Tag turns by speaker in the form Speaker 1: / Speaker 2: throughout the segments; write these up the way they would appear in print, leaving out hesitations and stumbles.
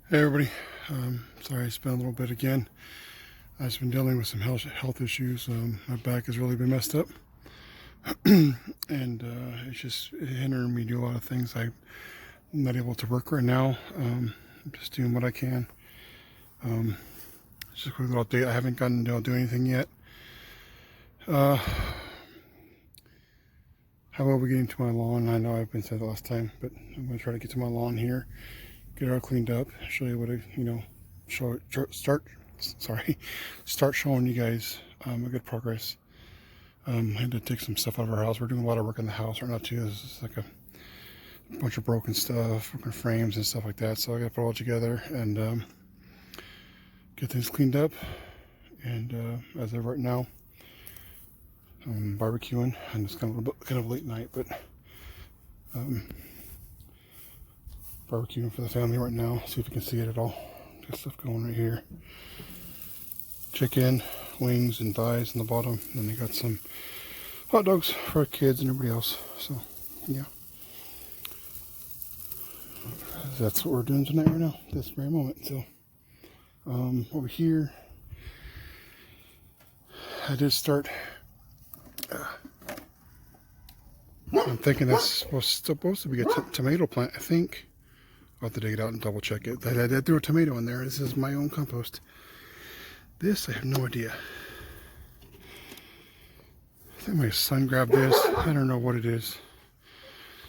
Speaker 1: Hey everybody, sorry it's been a little bit again. I've just been dealing with some health issues. My back has really been messed up, and it's just hindering me to do a lot of things. I'm not able to work right now. I'm just doing what I can. It's just a quick little update. I haven't gotten to do anything yet. How about we getting to my lawn? I know I've been said the last time, but I'm going to try to get to my lawn here, get it all cleaned up, show you what start showing you guys a good progress. I had to take some stuff out of our house. We're doing a lot of work in the house right now too. This is like a bunch of broken stuff, broken frames and stuff like that. So I got to put it all together and get things cleaned up. And as of right now, I'm barbecuing, and it's kind of late night, but barbecuing for the family right now. See if you can see it at all. Got stuff going right here. Chicken, wings, and thighs in the bottom. And then they got some hot dogs for our kids and everybody else. So, yeah. That's what we're doing tonight right now, this very moment. So, over here, I did start. I'm thinking that's supposed to be a tomato plant, I think. I'll have to dig it out and double check it. I threw a tomato in there. This is my own compost. This, I have no idea. I think my son grabbed this. I don't know what it is.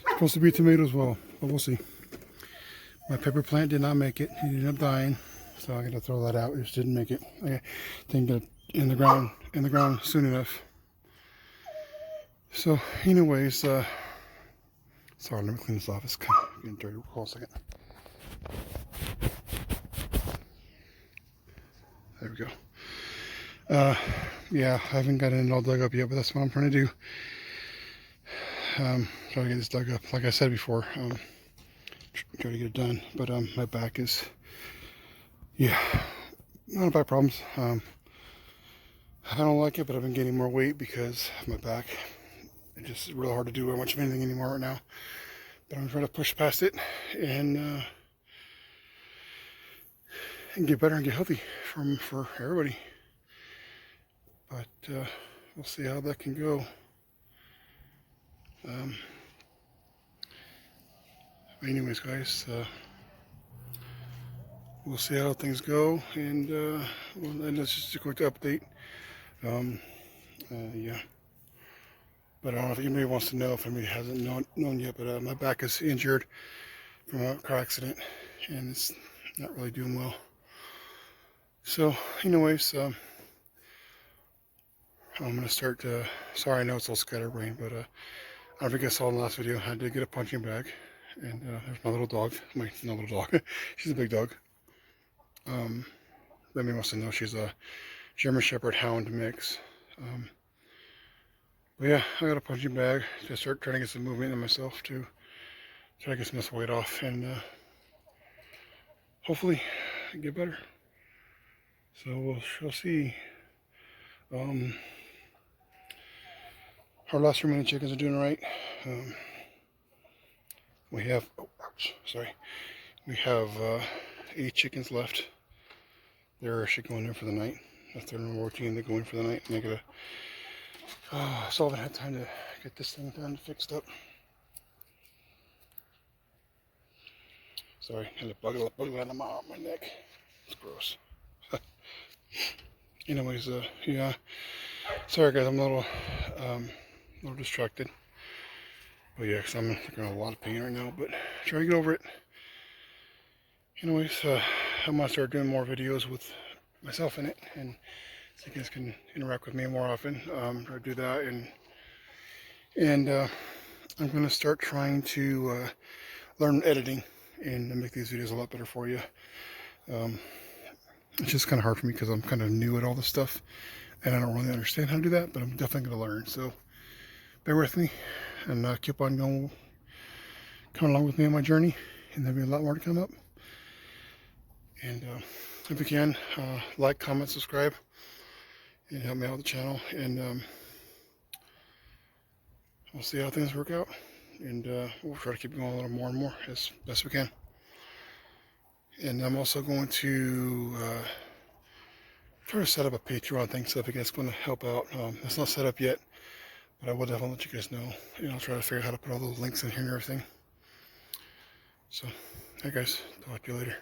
Speaker 1: It's supposed to be a tomato as well, but we'll see. My pepper plant did not make it. He ended up dying, so I got to throw that out. It just didn't make it. I didn't get it in the ground soon enough. So, anyways, sorry, let me clean this off. It's kind of getting dirty. Hold on a second. There we go. Yeah, I haven't got it all dug up yet, but that's what I'm trying to do. Try to get this dug up. Like I said before, try to get it done. But my back is, yeah, not a back problems. I don't like it, but I've been gaining more weight because of my back. It's just really hard to do much of anything anymore right now. But I'm trying to push past it and get better and get healthy for everybody. But we'll see how that can go. Anyways, guys, we'll see how things go, and that's just a quick update. Yeah. But I don't know if anybody wants to know, if anybody hasn't known yet, but my back is injured from a car accident, and it's not really doing well. So, anyways, I'm going to start, sorry, I know it's all scatterbrained, but I don't think I saw in the last video, I did get a punching bag, and there's my little dog, no little dog, she's a big dog. Everybody wants to know she's a German Shepherd Hound mix. But yeah, I got a punching bag to start trying to get some movement in myself to try to get some of this weight off and hopefully get better. So we'll see. Our last remaining chickens are doing all right. We have, we have 8 chickens left. They're actually going in for the night. That's their normal routine. They're going for the night, and they gotta. So I haven't had time to get this thing done, fixed up. Sorry, I had a bug on my neck. It's gross. Anyways, yeah. Sorry guys, I'm a little distracted. But yeah, because I'm in a lot of pain right now, but try to get over it. Anyways, I'm gonna start doing more videos with myself in it, and so you guys can interact with me more often. Try to do that, and I'm gonna start trying to learn editing and make these videos a lot better for you. It's just kind of hard for me because I'm kind of new at all this stuff, and I don't really understand how to do that, but I'm definitely going to learn. So bear with me, and keep on coming along with me on my journey, and there'll be a lot more to come up. And if you can, like, comment, subscribe, and help me out with the channel, and we'll see how things work out, and we'll try to keep going a little more and more as best we can. And I'm also going to try to set up a Patreon thing, so if you guys want to help out, it's not set up yet, but I will definitely let you guys know. And I'll try to figure out how to put all those links in here and everything. So, hey guys, talk to you later.